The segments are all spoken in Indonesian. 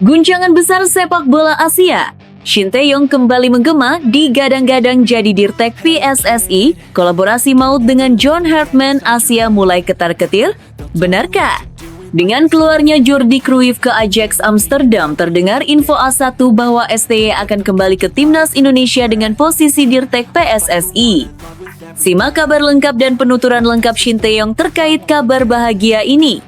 Guncangan besar sepak bola Asia. Shin Tae-yong kembali menggema digadang-gadang jadi Dirtek PSSI. Kolaborasi maut dengan John Hartman Asia mulai ketar-ketir. Benarkah? Dengan keluarnya Jordi Cruyff ke Ajax Amsterdam, terdengar info A1 bahwa STY akan kembali ke timnas Indonesia dengan posisi Dirtek PSSI. Simak kabar lengkap dan penuturan lengkap Shin Tae-yong terkait kabar bahagia ini.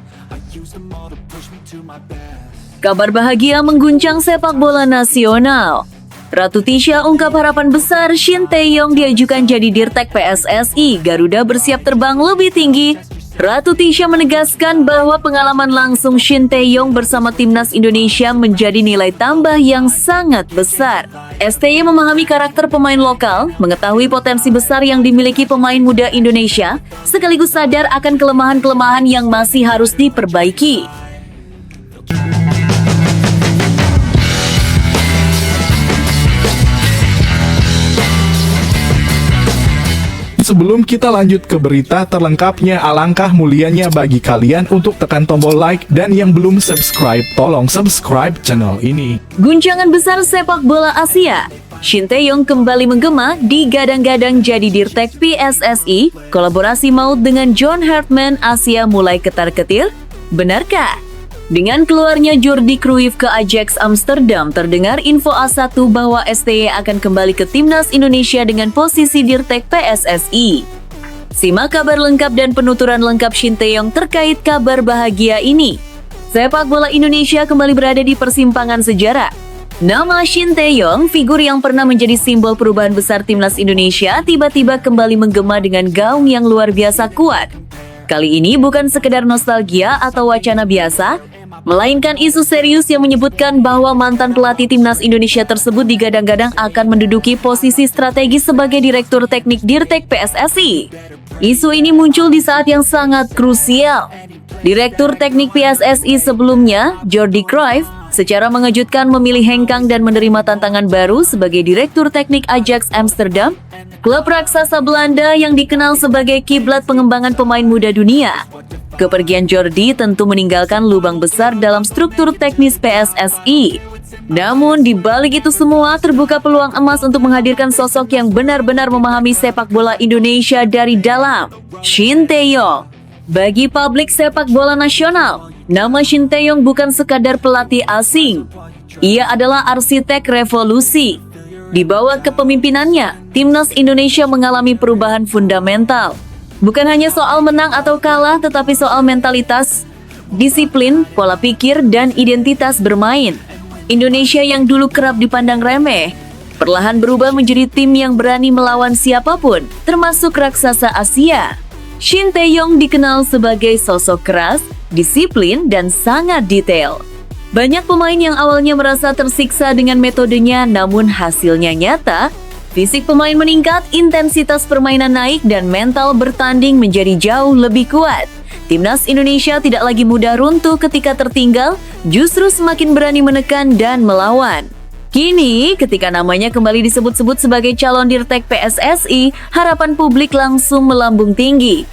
Kabar bahagia mengguncang sepak bola nasional. Ratu Tisha ungkap harapan besar Shin Tae-yong diajukan jadi Dirtek PSSI. Garuda bersiap terbang lebih tinggi. Ratu Tisha menegaskan bahwa pengalaman langsung Shin Tae-yong bersama timnas Indonesia menjadi nilai tambah yang sangat besar. STY memahami karakter pemain lokal, mengetahui potensi besar yang dimiliki pemain muda Indonesia, sekaligus sadar akan kelemahan-kelemahan yang masih harus diperbaiki. Sebelum kita lanjut ke berita terlengkapnya, alangkah mulianya bagi kalian untuk tekan tombol like dan yang belum subscribe, tolong subscribe channel ini. Guncangan besar sepak bola Asia. Shin Tae-yong kembali menggema digadang-gadang jadi Dirtek PSSI. Kolaborasi maut dengan John Hartman Asia mulai ketar-ketir. Benarkah? Dengan keluarnya Jordi Cruyff ke Ajax Amsterdam, terdengar info A1 bahwa STY akan kembali ke timnas Indonesia dengan posisi Dirtek PSSI. Simak kabar lengkap dan penuturan lengkap Shin Tae-yong terkait kabar bahagia ini. Sepak bola Indonesia kembali berada di persimpangan sejarah. Nama Shin Tae-yong, figur yang pernah menjadi simbol perubahan besar timnas Indonesia, tiba-tiba kembali menggema dengan gaung yang luar biasa kuat. Kali ini bukan sekedar nostalgia atau wacana biasa, melainkan isu serius yang menyebutkan bahwa mantan pelatih timnas Indonesia tersebut digadang-gadang akan menduduki posisi strategis sebagai Direktur Teknik Dirtek PSSI. Isu ini muncul di saat yang sangat krusial. Direktur Teknik PSSI sebelumnya, Jordi Cruyff, secara mengejutkan memilih hengkang dan menerima tantangan baru sebagai Direktur Teknik Ajax Amsterdam, klub raksasa Belanda yang dikenal sebagai kiblat pengembangan pemain muda dunia. Kepergian Jordi tentu meninggalkan lubang besar dalam struktur teknis PSSI. Namun di balik itu semua terbuka peluang emas untuk menghadirkan sosok yang benar-benar memahami sepak bola Indonesia dari dalam. Shin Tae-yong. Bagi publik sepak bola nasional, nama Shin Tae-yong bukan sekadar pelatih asing. Ia adalah arsitek revolusi. Di bawah kepemimpinannya, timnas Indonesia mengalami perubahan fundamental. Bukan hanya soal menang atau kalah, tetapi soal mentalitas, disiplin, pola pikir, dan identitas bermain. Indonesia yang dulu kerap dipandang remeh, perlahan berubah menjadi tim yang berani melawan siapapun, termasuk raksasa Asia. Shin Tae-yong dikenal sebagai sosok keras, disiplin, dan sangat detail. Banyak pemain yang awalnya merasa tersiksa dengan metodenya, namun hasilnya nyata. Fisik pemain meningkat, intensitas permainan naik, dan mental bertanding menjadi jauh lebih kuat. Timnas Indonesia tidak lagi mudah runtuh ketika tertinggal, justru semakin berani menekan dan melawan. Kini, ketika namanya kembali disebut-sebut sebagai calon Dirtek PSSI, harapan publik langsung melambung tinggi.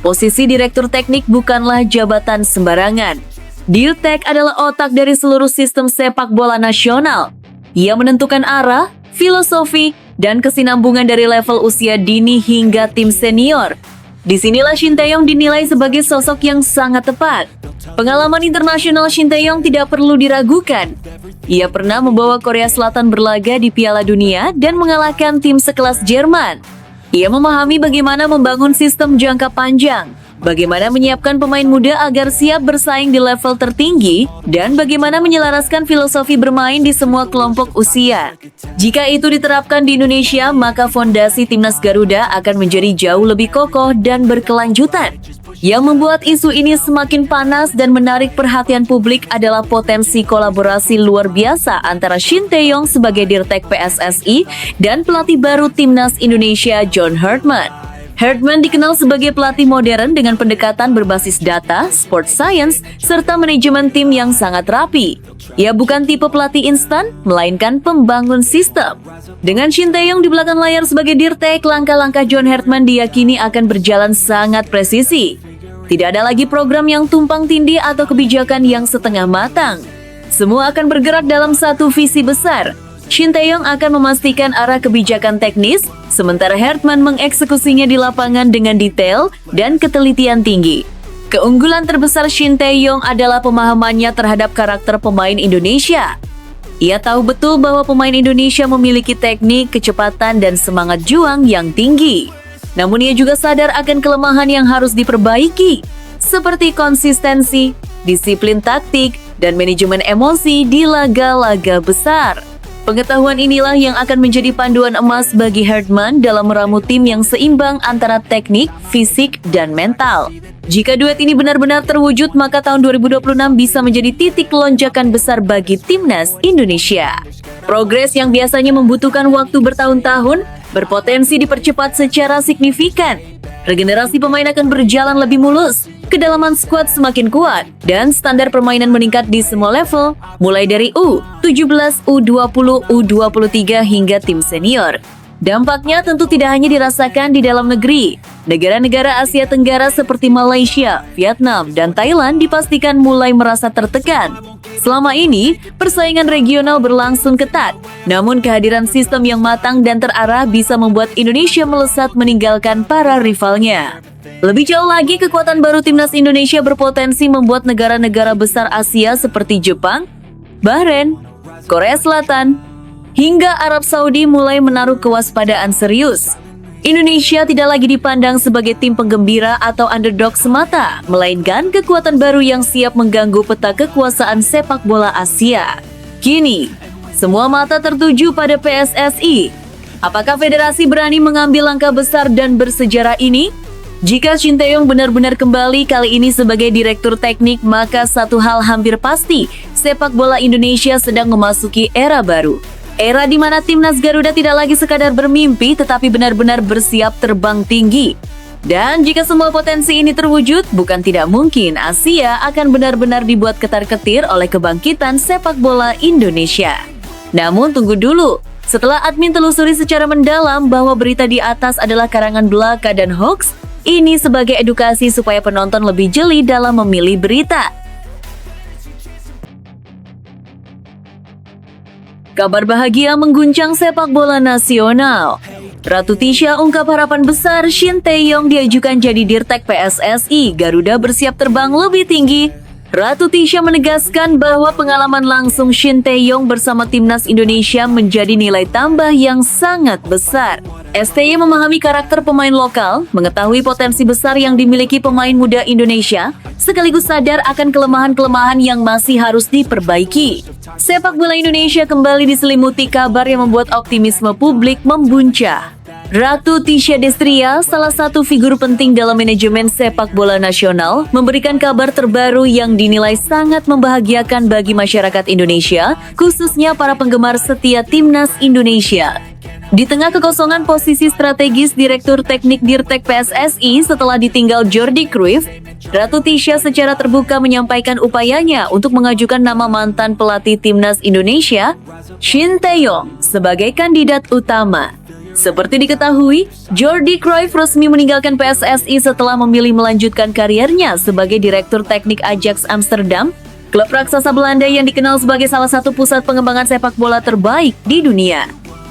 Posisi Direktur Teknik bukanlah jabatan sembarangan. Dirtek adalah otak dari seluruh sistem sepak bola nasional. Ia menentukan arah, filosofi, dan kesinambungan dari level usia dini hingga tim senior. Disinilah Shin Tae-yong dinilai sebagai sosok yang sangat tepat. Pengalaman internasional Shin Tae-yong tidak perlu diragukan. Ia pernah membawa Korea Selatan berlaga di Piala Dunia dan mengalahkan tim sekelas Jerman. Ia memahami bagaimana membangun sistem jangka panjang, bagaimana menyiapkan pemain muda agar siap bersaing di level tertinggi, dan bagaimana menyelaraskan filosofi bermain di semua kelompok usia. Jika itu diterapkan di Indonesia, maka fondasi timnas Garuda akan menjadi jauh lebih kokoh dan berkelanjutan. Yang membuat isu ini semakin panas dan menarik perhatian publik adalah potensi kolaborasi luar biasa antara Shin Tae-yong sebagai Dirtek PSSI dan pelatih baru timnas Indonesia John Hartman. Hartman dikenal sebagai pelatih modern dengan pendekatan berbasis data, sport science, serta manajemen tim yang sangat rapi. Ia bukan tipe pelatih instan, melainkan pembangun sistem. Dengan Shin Tae-yong di belakang layar sebagai Dirtek, langkah-langkah John Hartman diyakini akan berjalan sangat presisi. Tidak ada lagi program yang tumpang tindih atau kebijakan yang setengah matang. Semua akan bergerak dalam satu visi besar. Shin Tae-yong akan memastikan arah kebijakan teknis, sementara Hartman mengeksekusinya di lapangan dengan detail dan ketelitian tinggi. Keunggulan terbesar Shin Tae-yong adalah pemahamannya terhadap karakter pemain Indonesia. Ia tahu betul bahwa pemain Indonesia memiliki teknik, kecepatan, dan semangat juang yang tinggi. Namun ia juga sadar akan kelemahan yang harus diperbaiki, seperti konsistensi, disiplin taktik, dan manajemen emosi di laga-laga besar. Pengetahuan inilah yang akan menjadi panduan emas bagi Hartman dalam meramu tim yang seimbang antara teknik, fisik, dan mental. Jika duet ini benar-benar terwujud, maka tahun 2026 bisa menjadi titik lonjakan besar bagi timnas Indonesia. Progres yang biasanya membutuhkan waktu bertahun-tahun, berpotensi dipercepat secara signifikan. Regenerasi pemain akan berjalan lebih mulus, kedalaman skuad semakin kuat, dan standar permainan meningkat di semua level, mulai dari U17, U20, U23 hingga tim senior. Dampaknya tentu tidak hanya dirasakan di dalam negeri. Negara-negara Asia Tenggara seperti Malaysia, Vietnam, dan Thailand dipastikan mulai merasa tertekan. Selama ini, persaingan regional berlangsung ketat, namun kehadiran sistem yang matang dan terarah bisa membuat Indonesia melesat meninggalkan para rivalnya. Lebih jauh lagi, kekuatan baru timnas Indonesia berpotensi membuat negara-negara besar Asia seperti Jepang, Bahrain, Korea Selatan, hingga Arab Saudi mulai menaruh kewaspadaan serius. Indonesia tidak lagi dipandang sebagai tim penggembira atau underdog semata, melainkan kekuatan baru yang siap mengganggu peta kekuasaan sepak bola Asia. Kini, semua mata tertuju pada PSSI. Apakah federasi berani mengambil langkah besar dan bersejarah ini? Jika Shin Tae-yong benar-benar kembali kali ini sebagai direktur teknik, maka satu hal hampir pasti, sepak bola Indonesia sedang memasuki era baru. Era di mana timnas Garuda tidak lagi sekadar bermimpi, tetapi benar-benar bersiap terbang tinggi. Dan jika semua potensi ini terwujud, bukan tidak mungkin Asia akan benar-benar dibuat ketar-ketir oleh kebangkitan sepak bola Indonesia. Namun tunggu dulu, setelah admin telusuri secara mendalam bahwa berita di atas adalah karangan belaka dan hoax, ini sebagai edukasi supaya penonton lebih jeli dalam memilih berita. Kabar bahagia mengguncang sepak bola nasional. Ratu Tisha ungkap harapan besar Shin Tae-yong diajukan jadi Dirtek PSSI. Garuda bersiap terbang lebih tinggi. Ratu Tisha menegaskan bahwa pengalaman langsung Shin Tae-yong bersama timnas Indonesia menjadi nilai tambah yang sangat besar. STY memahami karakter pemain lokal, mengetahui potensi besar yang dimiliki pemain muda Indonesia, sekaligus sadar akan kelemahan-kelemahan yang masih harus diperbaiki. Sepak bola Indonesia kembali diselimuti kabar yang membuat optimisme publik membuncah. Ratu Tisha Destria, salah satu figur penting dalam manajemen sepak bola nasional, memberikan kabar terbaru yang dinilai sangat membahagiakan bagi masyarakat Indonesia, khususnya para penggemar setia timnas Indonesia. Di tengah kekosongan posisi strategis Direktur Teknik Dirtek PSSI setelah ditinggal Jordi Cruyff, Ratu Tisha secara terbuka menyampaikan upayanya untuk mengajukan nama mantan pelatih timnas Indonesia, Shin Tae-yong, sebagai kandidat utama. Seperti diketahui, Jordi Cruyff resmi meninggalkan PSSI setelah memilih melanjutkan kariernya sebagai Direktur Teknik Ajax Amsterdam, klub raksasa Belanda yang dikenal sebagai salah satu pusat pengembangan sepak bola terbaik di dunia.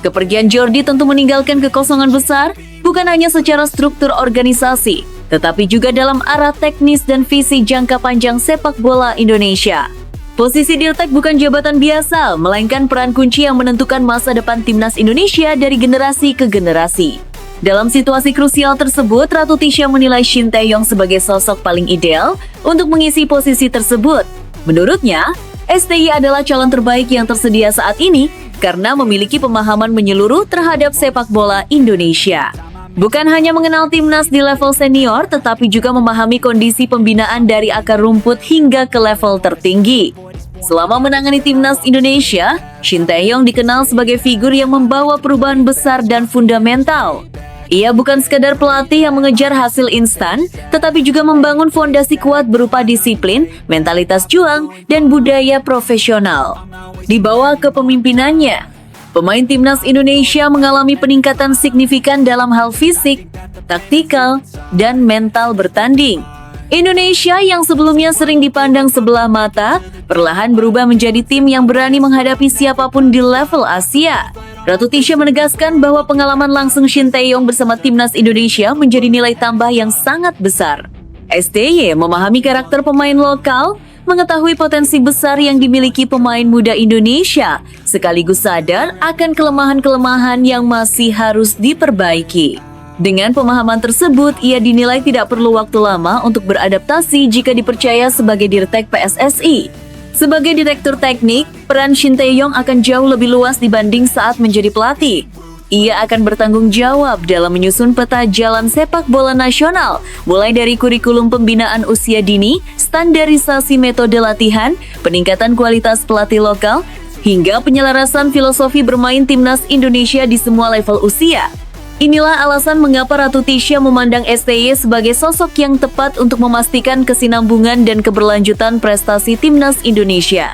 Kepergian Jordi tentu meninggalkan kekosongan besar, bukan hanya secara struktur organisasi, tetapi juga dalam arah teknis dan visi jangka panjang sepak bola Indonesia. Posisi Dirtek bukan jabatan biasa, melainkan peran kunci yang menentukan masa depan timnas Indonesia dari generasi ke generasi. Dalam situasi krusial tersebut, Ratu Tisha menilai Shin Tae-yong sebagai sosok paling ideal untuk mengisi posisi tersebut. Menurutnya, STY adalah calon terbaik yang tersedia saat ini karena memiliki pemahaman menyeluruh terhadap sepak bola Indonesia. Bukan hanya mengenal timnas di level senior, tetapi juga memahami kondisi pembinaan dari akar rumput hingga ke level tertinggi. Selama menangani timnas Indonesia, Shin Tae-yong dikenal sebagai figur yang membawa perubahan besar dan fundamental. Ia bukan sekadar pelatih yang mengejar hasil instan, tetapi juga membangun fondasi kuat berupa disiplin, mentalitas juang, dan budaya profesional. Di bawah kepemimpinannya, pemain timnas Indonesia mengalami peningkatan signifikan dalam hal fisik, taktikal, dan mental bertanding. Indonesia yang sebelumnya sering dipandang sebelah mata, perlahan berubah menjadi tim yang berani menghadapi siapapun di level Asia. Ratu Tisha menegaskan bahwa pengalaman langsung Shin Tae-yong bersama timnas Indonesia menjadi nilai tambah yang sangat besar. STY memahami karakter pemain lokal, mengetahui potensi besar yang dimiliki pemain muda Indonesia, sekaligus sadar akan kelemahan-kelemahan yang masih harus diperbaiki. Dengan pemahaman tersebut, ia dinilai tidak perlu waktu lama untuk beradaptasi jika dipercaya sebagai Dirtek PSSI. Sebagai Direktur Teknik, peran Shin Tae-yong akan jauh lebih luas dibanding saat menjadi pelatih. Ia akan bertanggung jawab dalam menyusun peta jalan sepak bola nasional, mulai dari kurikulum pembinaan usia dini, standarisasi metode latihan, peningkatan kualitas pelatih lokal, hingga penyelarasan filosofi bermain timnas Indonesia di semua level usia. Inilah alasan mengapa Ratu Tisha memandang STY sebagai sosok yang tepat untuk memastikan kesinambungan dan keberlanjutan prestasi timnas Indonesia.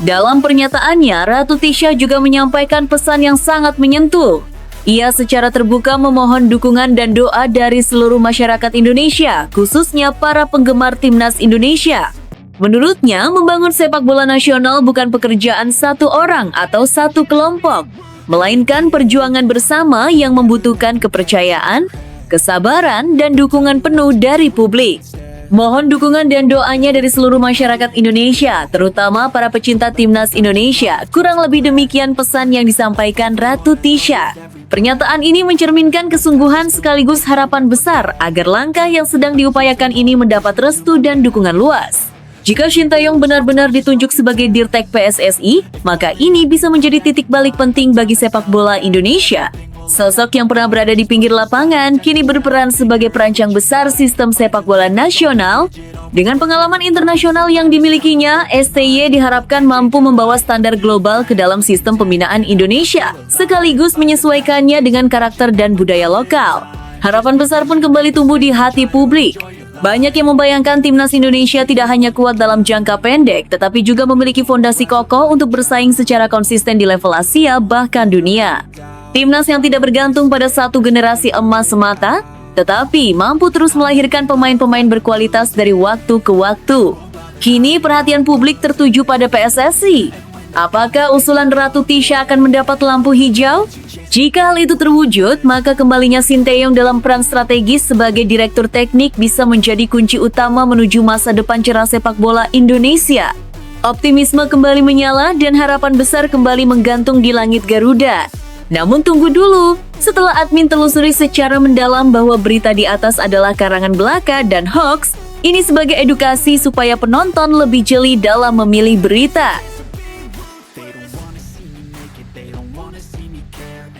Dalam pernyataannya, Ratu Tisha juga menyampaikan pesan yang sangat menyentuh. Ia secara terbuka memohon dukungan dan doa dari seluruh masyarakat Indonesia, khususnya para penggemar timnas Indonesia. Menurutnya, membangun sepak bola nasional bukan pekerjaan satu orang atau satu kelompok, melainkan perjuangan bersama yang membutuhkan kepercayaan, kesabaran, dan dukungan penuh dari publik. Mohon dukungan dan doanya dari seluruh masyarakat Indonesia, terutama para pecinta timnas Indonesia. Kurang lebih demikian pesan yang disampaikan Ratu Tisha. Pernyataan ini mencerminkan kesungguhan sekaligus harapan besar agar langkah yang sedang diupayakan ini mendapat restu dan dukungan luas. Jika Shin Tae-yong benar-benar ditunjuk sebagai Dirtek PSSI, maka ini bisa menjadi titik balik penting bagi sepak bola Indonesia. Sosok yang pernah berada di pinggir lapangan, kini berperan sebagai perancang besar sistem sepak bola nasional. Dengan pengalaman internasional yang dimilikinya, STY diharapkan mampu membawa standar global ke dalam sistem pembinaan Indonesia, sekaligus menyesuaikannya dengan karakter dan budaya lokal. Harapan besar pun kembali tumbuh di hati publik. Banyak yang membayangkan timnas Indonesia tidak hanya kuat dalam jangka pendek, tetapi juga memiliki fondasi kokoh untuk bersaing secara konsisten di level Asia bahkan dunia. Timnas yang tidak bergantung pada satu generasi emas semata, tetapi mampu terus melahirkan pemain-pemain berkualitas dari waktu ke waktu. Kini perhatian publik tertuju pada PSSI. Apakah usulan Ratu Tisha akan mendapat lampu hijau? Jika hal itu terwujud, maka kembalinya Shin Tae-yong dalam peran strategis sebagai Direktur Teknik bisa menjadi kunci utama menuju masa depan cerah sepak bola Indonesia. Optimisme kembali menyala dan harapan besar kembali menggantung di langit Garuda. Namun tunggu dulu, setelah admin telusuri secara mendalam bahwa berita di atas adalah karangan belaka dan hoax, ini sebagai edukasi supaya penonton lebih jeli dalam memilih berita.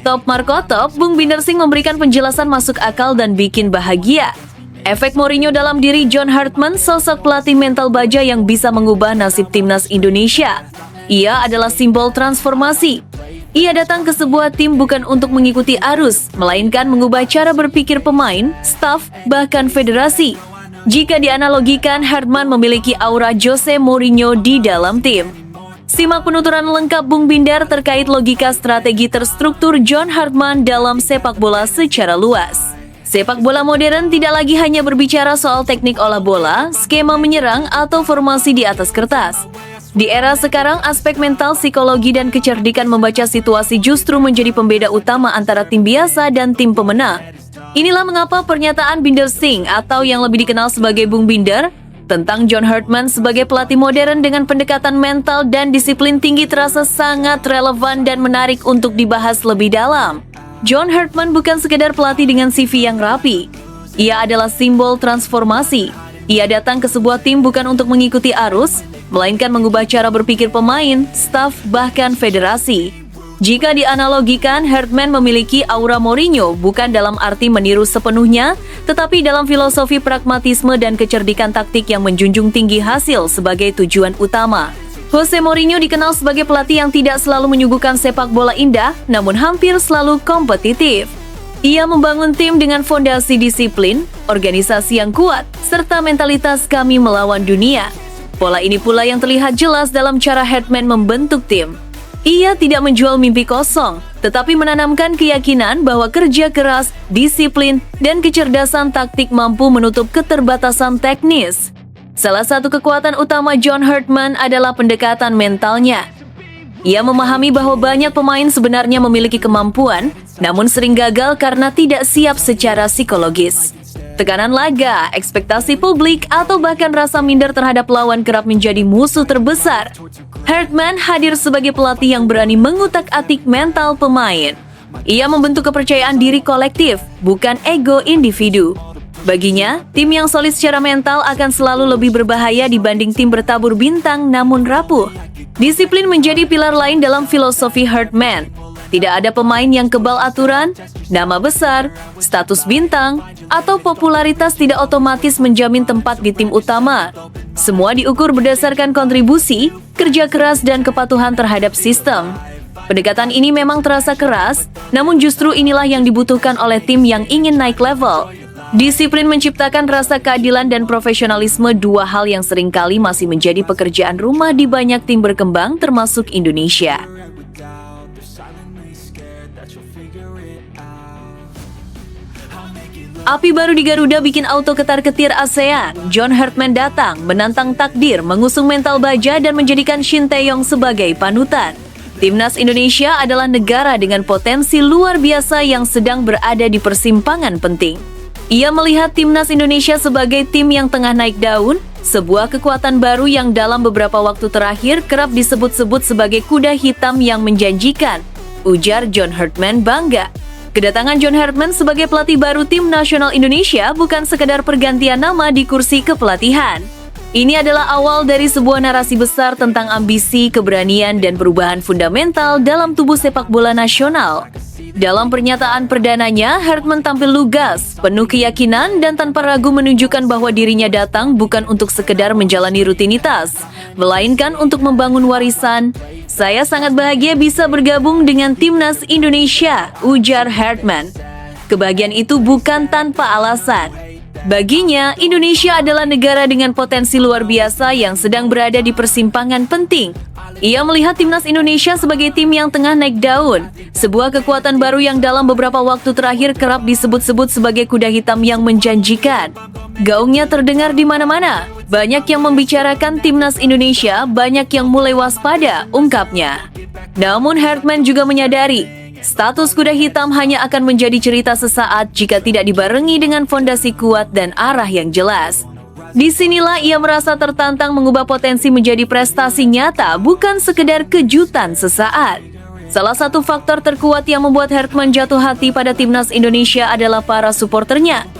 Top Markotop, Bung Binder Singh memberikan penjelasan masuk akal dan bikin bahagia. Efek Mourinho dalam diri John Hartman, sosok pelatih mental baja yang bisa mengubah nasib timnas Indonesia. Ia adalah simbol transformasi. Ia datang ke sebuah tim bukan untuk mengikuti arus, melainkan mengubah cara berpikir pemain, staf, bahkan federasi. Jika dianalogikan, Hartman memiliki aura Jose Mourinho di dalam tim. Simak penuturan lengkap Bung Binder terkait logika strategi terstruktur John Hartman dalam sepak bola secara luas. Sepak bola modern tidak lagi hanya berbicara soal teknik olah bola, skema menyerang, atau formasi di atas kertas. Di era sekarang, aspek mental, psikologi, dan kecerdikan membaca situasi justru menjadi pembeda utama antara tim biasa dan tim pemenang. Inilah mengapa pernyataan Binder Singh, atau yang lebih dikenal sebagai Bung Binder, tentang John Hartman sebagai pelatih modern dengan pendekatan mental dan disiplin tinggi terasa sangat relevan dan menarik untuk dibahas lebih dalam. John Hartman bukan sekedar pelatih dengan CV yang rapi. Ia adalah simbol transformasi. Ia datang ke sebuah tim bukan untuk mengikuti arus, melainkan mengubah cara berpikir pemain, staf, bahkan federasi. Jika dianalogikan, Hartman memiliki aura Mourinho bukan dalam arti meniru sepenuhnya, tetapi dalam filosofi pragmatisme dan kecerdikan taktik yang menjunjung tinggi hasil sebagai tujuan utama. Jose Mourinho dikenal sebagai pelatih yang tidak selalu menyuguhkan sepak bola indah, namun hampir selalu kompetitif. Ia membangun tim dengan fondasi disiplin, organisasi yang kuat, serta mentalitas kami melawan dunia. Pola ini pula yang terlihat jelas dalam cara Hartman membentuk tim. Ia tidak menjual mimpi kosong, tetapi menanamkan keyakinan bahwa kerja keras, disiplin, dan kecerdasan taktik mampu menutup keterbatasan teknis. Salah satu kekuatan utama John Hartman adalah pendekatan mentalnya. Ia memahami bahwa banyak pemain sebenarnya memiliki kemampuan, namun sering gagal karena tidak siap secara psikologis. Tekanan laga, ekspektasi publik, atau bahkan rasa minder terhadap lawan kerap menjadi musuh terbesar. Hartman hadir sebagai pelatih yang berani mengutak-atik mental pemain. Ia membentuk kepercayaan diri kolektif, bukan ego individu. Baginya, tim yang solid secara mental akan selalu lebih berbahaya dibanding tim bertabur bintang namun rapuh. Disiplin menjadi pilar lain dalam filosofi Hartman. Tidak ada pemain yang kebal aturan, nama besar, status bintang, atau popularitas tidak otomatis menjamin tempat di tim utama. Semua diukur berdasarkan kontribusi, kerja keras, dan kepatuhan terhadap sistem. Pendekatan ini memang terasa keras, namun justru inilah yang dibutuhkan oleh tim yang ingin naik level. Disiplin menciptakan rasa keadilan dan profesionalisme, dua hal yang seringkali masih menjadi pekerjaan rumah di banyak tim berkembang termasuk Indonesia. Api baru di Garuda bikin auto ketar-ketir ASEAN. John Hartman datang, menantang takdir, mengusung mental baja dan menjadikan Shin Tae-yong sebagai panutan. Timnas Indonesia adalah negara dengan potensi luar biasa yang sedang berada di persimpangan penting. Ia melihat Timnas Indonesia sebagai tim yang tengah naik daun, sebuah kekuatan baru yang dalam beberapa waktu terakhir kerap disebut-sebut sebagai kuda hitam yang menjanjikan, ujar John Hartman bangga. Kedatangan John Hartman sebagai pelatih baru tim nasional Indonesia bukan sekedar pergantian nama di kursi kepelatihan. Ini adalah awal dari sebuah narasi besar tentang ambisi, keberanian, dan perubahan fundamental dalam tubuh sepak bola nasional. Dalam pernyataan perdananya, Hartman tampil lugas, penuh keyakinan, dan tanpa ragu menunjukkan bahwa dirinya datang bukan untuk sekedar menjalani rutinitas, melainkan untuk membangun warisan. Saya sangat bahagia bisa bergabung dengan Timnas Indonesia, ujar Hartman. Kebahagiaan itu bukan tanpa alasan. Baginya, Indonesia adalah negara dengan potensi luar biasa yang sedang berada di persimpangan penting. Ia melihat Timnas Indonesia sebagai tim yang tengah naik daun, sebuah kekuatan baru yang dalam beberapa waktu terakhir kerap disebut-sebut sebagai kuda hitam yang menjanjikan. Gaungnya terdengar di mana-mana. Banyak yang membicarakan Timnas Indonesia, banyak yang mulai waspada, ungkapnya. Namun Hartman juga menyadari, status kuda hitam hanya akan menjadi cerita sesaat jika tidak dibarengi dengan fondasi kuat dan arah yang jelas. Disinilah ia merasa tertantang mengubah potensi menjadi prestasi nyata, bukan sekedar kejutan sesaat. Salah satu faktor terkuat yang membuat Hartman jatuh hati pada Timnas Indonesia adalah para suporternya.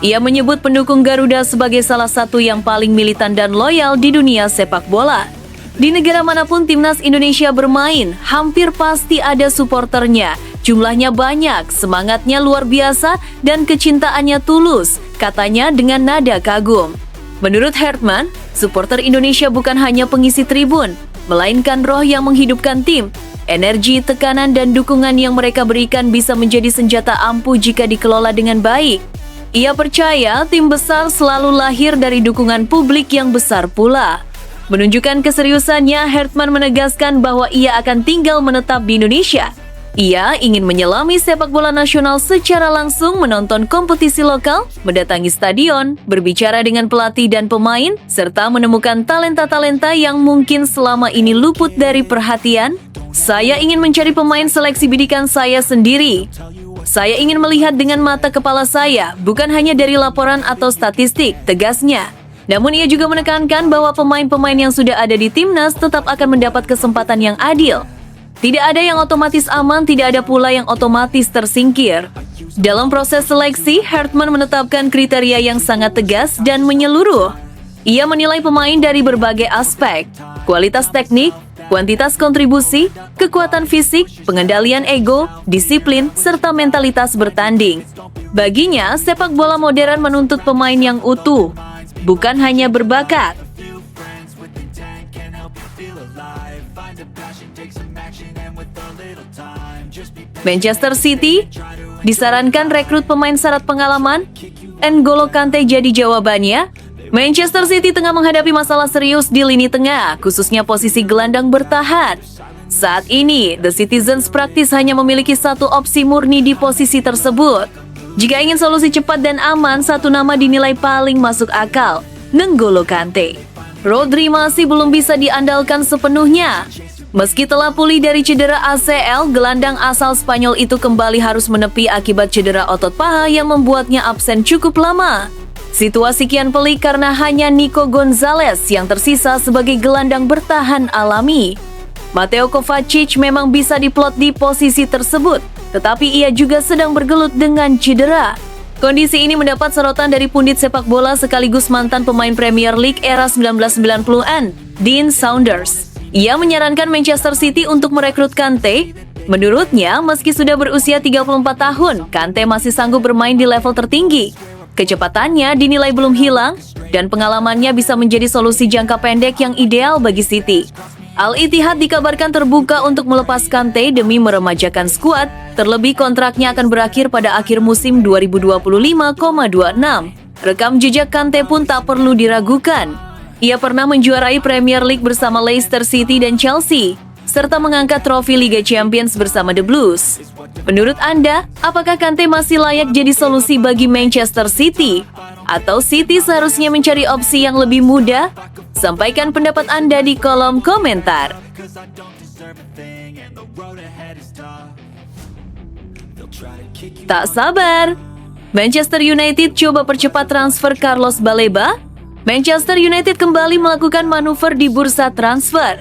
Ia menyebut pendukung Garuda sebagai salah satu yang paling militan dan loyal di dunia sepak bola. Di negara manapun Timnas Indonesia bermain, hampir pasti ada suporternya. Jumlahnya banyak, semangatnya luar biasa, dan kecintaannya tulus, katanya dengan nada kagum. Menurut Hartman, supporter Indonesia bukan hanya pengisi tribun, melainkan roh yang menghidupkan tim. Energi, tekanan, dan dukungan yang mereka berikan bisa menjadi senjata ampuh jika dikelola dengan baik. Ia percaya tim besar selalu lahir dari dukungan publik yang besar pula. Menunjukkan keseriusannya, Hartman menegaskan bahwa ia akan tinggal menetap di Indonesia. Ia ingin menyelami sepak bola nasional secara langsung, menonton kompetisi lokal, mendatangi stadion, berbicara dengan pelatih dan pemain, serta menemukan talenta-talenta yang mungkin selama ini luput dari perhatian. Saya ingin mencari pemain seleksi bidikan saya sendiri. Saya ingin melihat dengan mata kepala saya, bukan hanya dari laporan atau statistik, tegasnya. Namun ia juga menekankan bahwa pemain-pemain yang sudah ada di timnas tetap akan mendapat kesempatan yang adil. Tidak ada yang otomatis aman, tidak ada pula yang otomatis tersingkir. Dalam proses seleksi, Hartman menetapkan kriteria yang sangat tegas dan menyeluruh. Ia menilai pemain dari berbagai aspek, kualitas teknik, kuantitas kontribusi, kekuatan fisik, pengendalian ego, disiplin, serta mentalitas bertanding. Baginya, sepak bola modern menuntut pemain yang utuh, bukan hanya berbakat. Manchester City disarankan rekrut pemain syarat pengalaman. N'Golo Kante jadi jawabannya. Manchester City tengah menghadapi masalah serius di lini tengah, khususnya posisi gelandang bertahan. Saat ini, The Citizens praktis hanya memiliki satu opsi murni di posisi tersebut. Jika ingin solusi cepat dan aman, satu nama dinilai paling masuk akal, N'Golo Kante. Rodri masih belum bisa diandalkan sepenuhnya. Meski telah pulih dari cedera ACL, gelandang asal Spanyol itu kembali harus menepi akibat cedera otot paha yang membuatnya absen cukup lama. Situasi kian pelik karena hanya Nico Gonzalez yang tersisa sebagai gelandang bertahan alami. Mateo Kovacic memang bisa diplot di posisi tersebut, tetapi ia juga sedang bergelut dengan cedera. Kondisi ini mendapat sorotan dari pundit sepak bola sekaligus mantan pemain Premier League era 1990-an, Dean Saunders. Ia menyarankan Manchester City untuk merekrut Kante. Menurutnya, meski sudah berusia 34 tahun, Kante masih sanggup bermain di level tertinggi. Kecepatannya dinilai belum hilang, dan pengalamannya bisa menjadi solusi jangka pendek yang ideal bagi City. Al-Ittihad dikabarkan terbuka untuk melepas Kante demi meremajakan skuad, terlebih kontraknya akan berakhir pada akhir musim 2025,26. Rekam jejak Kante pun tak perlu diragukan. Ia pernah menjuarai Premier League bersama Leicester City dan Chelsea, serta mengangkat trofi Liga Champions bersama The Blues. Menurut Anda, apakah Kante masih layak jadi solusi bagi Manchester City? Atau City seharusnya mencari opsi yang lebih mudah? Sampaikan pendapat Anda di kolom komentar. Tak sabar! Manchester United coba percepat transfer Carlos Baleba? Manchester United kembali melakukan manuver di bursa transfer.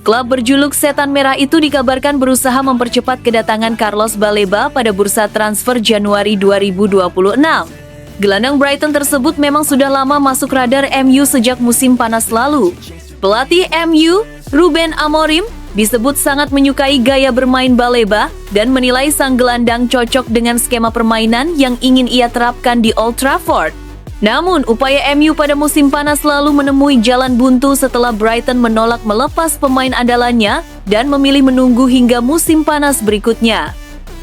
Klub berjuluk Setan Merah itu dikabarkan berusaha mempercepat kedatangan Carlos Baleba pada bursa transfer Januari 2026. Gelandang Brighton tersebut memang sudah lama masuk radar MU sejak musim panas lalu. Pelatih MU, Ruben Amorim, disebut sangat menyukai gaya bermain Baleba dan menilai sang gelandang cocok dengan skema permainan yang ingin ia terapkan di Old Trafford. Namun, upaya MU pada musim panas lalu menemui jalan buntu setelah Brighton menolak melepas pemain andalannya dan memilih menunggu hingga musim panas berikutnya.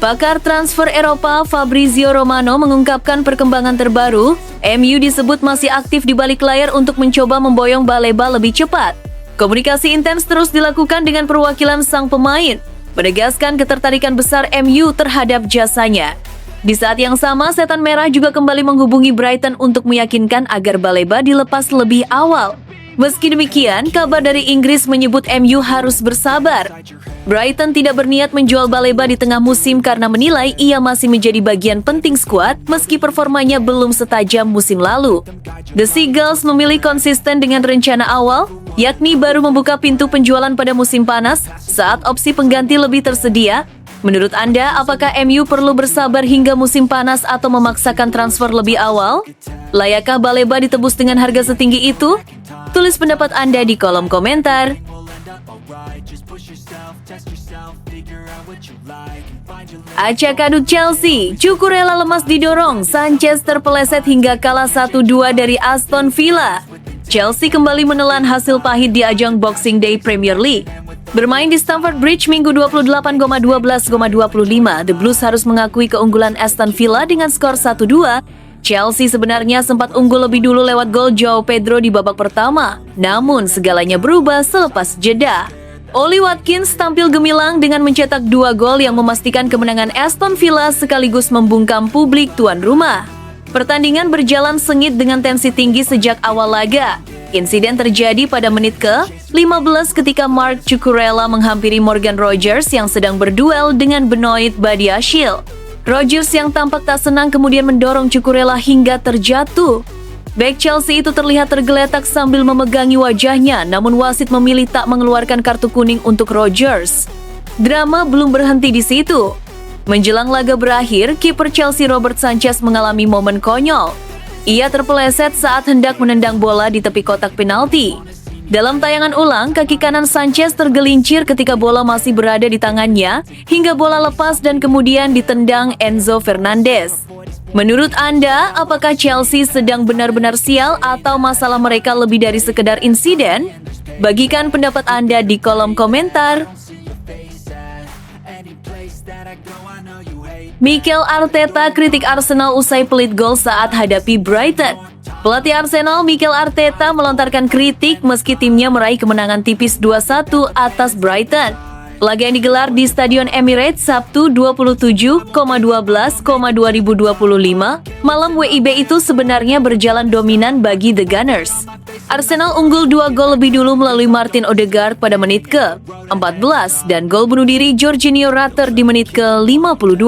Pakar transfer Eropa Fabrizio Romano mengungkapkan perkembangan terbaru, MU disebut masih aktif di balik layar untuk mencoba memboyong Baleba lebih cepat. Komunikasi intens terus dilakukan dengan perwakilan sang pemain, menegaskan ketertarikan besar MU terhadap jasanya. Di saat yang sama, Setan Merah juga kembali menghubungi Brighton untuk meyakinkan agar Baleba dilepas lebih awal. Meski demikian, kabar dari Inggris menyebut MU harus bersabar. Brighton tidak berniat menjual Baleba di tengah musim karena menilai ia masih menjadi bagian penting skuad meski performanya belum setajam musim lalu. The Seagulls memilih konsisten dengan rencana awal, yakni baru membuka pintu penjualan pada musim panas saat opsi pengganti lebih tersedia. Menurut Anda, apakah MU perlu bersabar hingga musim panas atau memaksakan transfer lebih awal? Layakkah Baleba ditebus dengan harga setinggi itu? Tulis pendapat Anda di kolom komentar. Acak aduk Chelsea, Cucurella lemas didorong, Sanchez terpeleset hingga kalah 1-2 dari Aston Villa. Chelsea kembali menelan hasil pahit di ajang Boxing Day Premier League. Bermain di Stamford Bridge Minggu 28,12,25, The Blues harus mengakui keunggulan Aston Villa dengan skor 1-2. Chelsea sebenarnya sempat unggul lebih dulu lewat gol Joao Pedro di babak pertama, namun segalanya berubah selepas jeda. Oli Watkins tampil gemilang dengan mencetak 2 gol yang memastikan kemenangan Aston Villa sekaligus membungkam publik tuan rumah. Pertandingan berjalan sengit dengan tensi tinggi sejak awal laga. Insiden terjadi pada menit ke-15 ketika Marc Cucurella menghampiri Morgan Rogers yang sedang berduel dengan Benoit Badiashile. Rogers yang tampak tak senang kemudian mendorong Cucurella hingga terjatuh. Bek Chelsea itu terlihat tergeletak sambil memegangi wajahnya, namun wasit memilih tak mengeluarkan kartu kuning untuk Rogers. Drama belum berhenti di situ. Menjelang laga berakhir, kiper Chelsea Robert Sanchez mengalami momen konyol. Ia terpeleset saat hendak menendang bola di tepi kotak penalti. Dalam tayangan ulang, kaki kanan Sanchez tergelincir ketika bola masih berada di tangannya, hingga bola lepas dan kemudian ditendang Enzo Fernandez. Menurut Anda, apakah Chelsea sedang benar-benar sial atau masalah mereka lebih dari sekedar insiden? Bagikan pendapat Anda di kolom komentar. Mikel Arteta kritik Arsenal usai pelit gol saat hadapi Brighton. Pelatih Arsenal Mikel Arteta melontarkan kritik meski timnya meraih kemenangan tipis 2-1 atas Brighton. Laga yang digelar di Stadion Emirates Sabtu 27,12,2025 malam WIB itu sebenarnya berjalan dominan bagi The Gunners. Arsenal unggul 2 gol lebih dulu melalui Martin Odegaard pada menit ke-14 dan gol bunuh diri Jorginho Rutter di menit ke-52.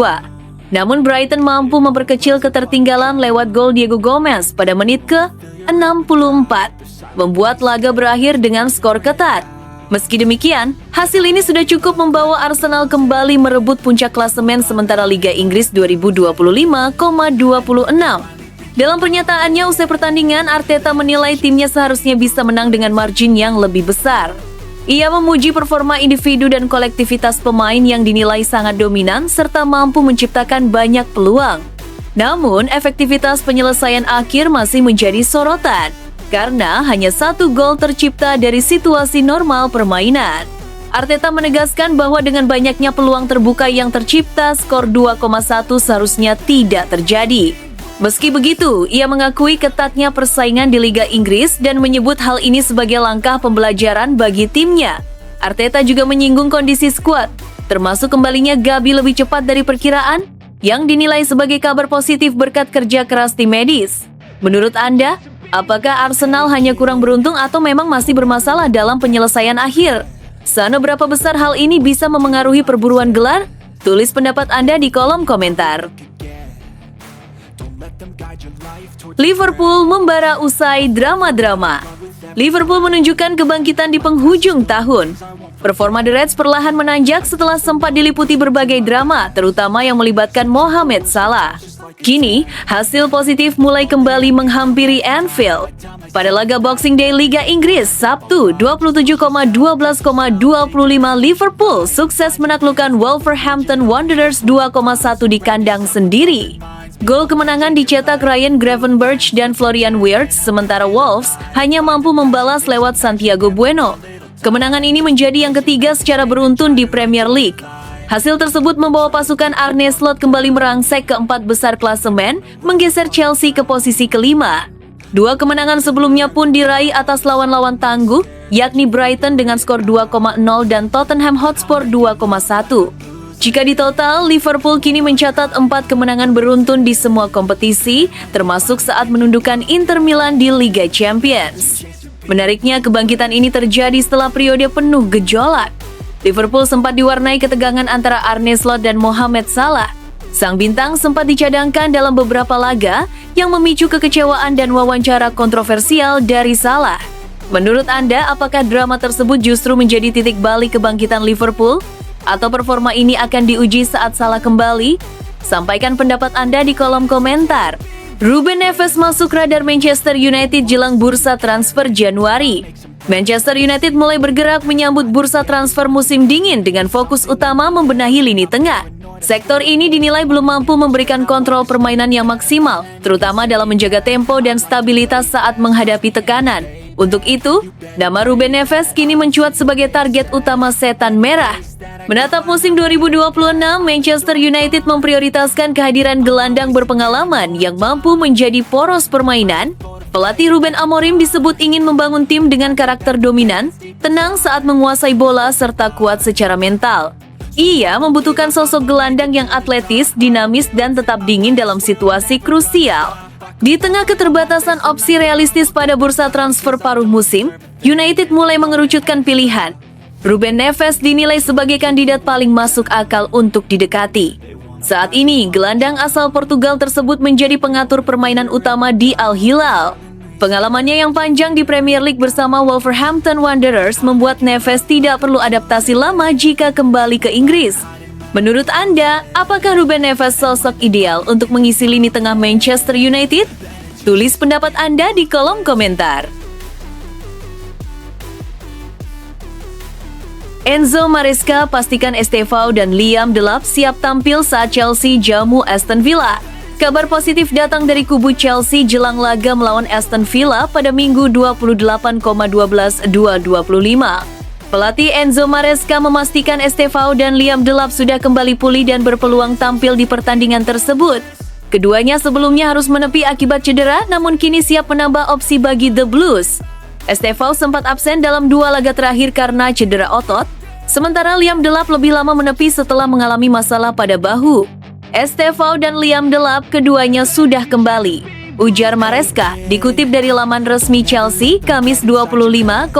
Namun Brighton mampu memperkecil ketertinggalan lewat gol Diego Gomez pada menit ke-64, membuat laga berakhir dengan skor ketat. Meski demikian, hasil ini sudah cukup membawa Arsenal kembali merebut puncak klasemen sementara Liga Inggris 2025,26. Dalam pernyataannya usai pertandingan, Arteta menilai timnya seharusnya bisa menang dengan margin yang lebih besar. Ia memuji performa individu dan kolektivitas pemain yang dinilai sangat dominan serta mampu menciptakan banyak peluang. Namun, efektivitas penyelesaian akhir masih menjadi sorotan, karena hanya 1 gol tercipta dari situasi normal permainan. Arteta menegaskan bahwa dengan banyaknya peluang terbuka yang tercipta, skor 2,1 seharusnya tidak terjadi. Meski begitu, ia mengakui ketatnya persaingan di Liga Inggris dan menyebut hal ini sebagai langkah pembelajaran bagi timnya. Arteta juga menyinggung kondisi skuad, termasuk kembalinya Gabi lebih cepat dari perkiraan, yang dinilai sebagai kabar positif berkat kerja keras tim medis. Menurut Anda, apakah Arsenal hanya kurang beruntung atau memang masih bermasalah dalam penyelesaian akhir? Seberapa besar hal ini bisa memengaruhi perburuan gelar? Tulis pendapat Anda di kolom komentar. Liverpool membara usai drama-drama. Liverpool menunjukkan kebangkitan di penghujung tahun. Performa The Reds perlahan menanjak setelah sempat diliputi berbagai drama, terutama yang melibatkan Mohamed Salah. Kini, hasil positif mulai kembali menghampiri Anfield. Pada laga Boxing Day Liga Inggris, Sabtu 27,12,25 Liverpool sukses menaklukkan Wolverhampton Wanderers 2,1 di kandang sendiri. Gol kemenangan dicetak Ryan Gravenberch dan Florian Wirtz, sementara Wolves hanya mampu membalas lewat Santiago Bueno. Kemenangan ini menjadi yang ketiga secara beruntun di Premier League. Hasil tersebut membawa pasukan Arne Slot kembali merangsek ke 4 besar klasemen, menggeser Chelsea ke posisi kelima. 2 kemenangan sebelumnya pun diraih atas lawan-lawan tangguh, yakni Brighton dengan skor 2,0 dan Tottenham Hotspur 2,1. Jika ditotal, Liverpool kini mencatat 4 kemenangan beruntun di semua kompetisi, termasuk saat menundukkan Inter Milan di Liga Champions. Menariknya, kebangkitan ini terjadi setelah periode penuh gejolak. Liverpool sempat diwarnai ketegangan antara Arne Slot dan Mohamed Salah. Sang bintang sempat dicadangkan dalam beberapa laga yang memicu kekecewaan dan wawancara kontroversial dari Salah. Menurut Anda, apakah drama tersebut justru menjadi titik balik kebangkitan Liverpool? Atau performa ini akan diuji saat Salah kembali? Sampaikan pendapat Anda di kolom komentar. Ruben Neves masuk radar Manchester United jelang bursa transfer Januari. Manchester United mulai bergerak menyambut bursa transfer musim dingin dengan fokus utama membenahi lini tengah. Sektor ini dinilai belum mampu memberikan kontrol permainan yang maksimal, terutama dalam menjaga tempo dan stabilitas saat menghadapi tekanan. Untuk itu, nama Ruben Neves kini mencuat sebagai target utama setan merah. Menatap musim 2026, Manchester United memprioritaskan kehadiran gelandang berpengalaman yang mampu menjadi poros permainan. Pelatih Ruben Amorim disebut ingin membangun tim dengan karakter dominan, tenang saat menguasai bola serta kuat secara mental. Ia membutuhkan sosok gelandang yang atletis, dinamis, dan tetap dingin dalam situasi krusial. Di tengah keterbatasan opsi realistis pada bursa transfer paruh musim, United mulai mengerucutkan pilihan. Ruben Neves dinilai sebagai kandidat paling masuk akal untuk didekati. Saat ini, gelandang asal Portugal tersebut menjadi pengatur permainan utama di Al Hilal. Pengalamannya yang panjang di Premier League bersama Wolverhampton Wanderers membuat Neves tidak perlu adaptasi lama jika kembali ke Inggris. Menurut Anda, apakah Ruben Neves sosok ideal untuk mengisi lini tengah Manchester United? Tulis pendapat Anda di kolom komentar. Enzo Maresca pastikan Estevao dan Liam Delap siap tampil saat Chelsea jamu Aston Villa. Kabar positif datang dari kubu Chelsea jelang laga melawan Aston Villa pada Minggu 28,12/2025. Pelatih Enzo Maresca memastikan Estevao dan Liam Delap sudah kembali pulih dan berpeluang tampil di pertandingan tersebut. Keduanya sebelumnya harus menepi akibat cedera, namun kini siap menambah opsi bagi The Blues. Estevao sempat absen dalam 2 laga terakhir karena cedera otot, Sementara Liam Delap lebih lama menepi setelah mengalami masalah pada bahu. Estevao dan Liam Delap keduanya sudah kembali, ujar Maresca dikutip dari laman resmi Chelsea Kamis 25,12,25.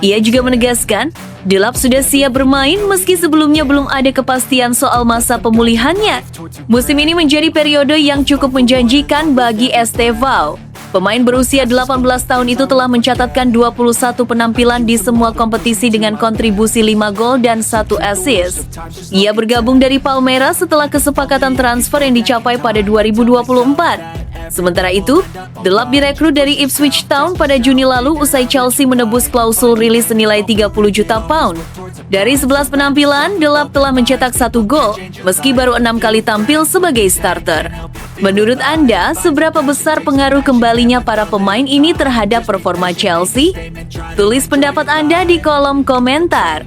Ia juga menegaskan, Delap sudah siap bermain meski sebelumnya belum ada kepastian soal masa pemulihannya. Musim ini menjadi periode yang cukup menjanjikan bagi Estevao. Pemain berusia 18 tahun itu telah mencatatkan 21 penampilan di semua kompetisi dengan kontribusi 5 gol dan 1 assist. Ia bergabung dari Palmeiras setelah kesepakatan transfer yang dicapai pada 2024. Sementara itu, Delap direkrut dari Ipswich Town pada Juni lalu usai Chelsea menebus klausul rilis senilai 30 juta pound. Dari 11 penampilan, Delap telah mencetak 1 gol, meski baru 6 kali tampil sebagai starter. Menurut Anda, seberapa besar pengaruh kembalinya para pemain ini terhadap performa Chelsea? Tulis pendapat Anda di kolom komentar.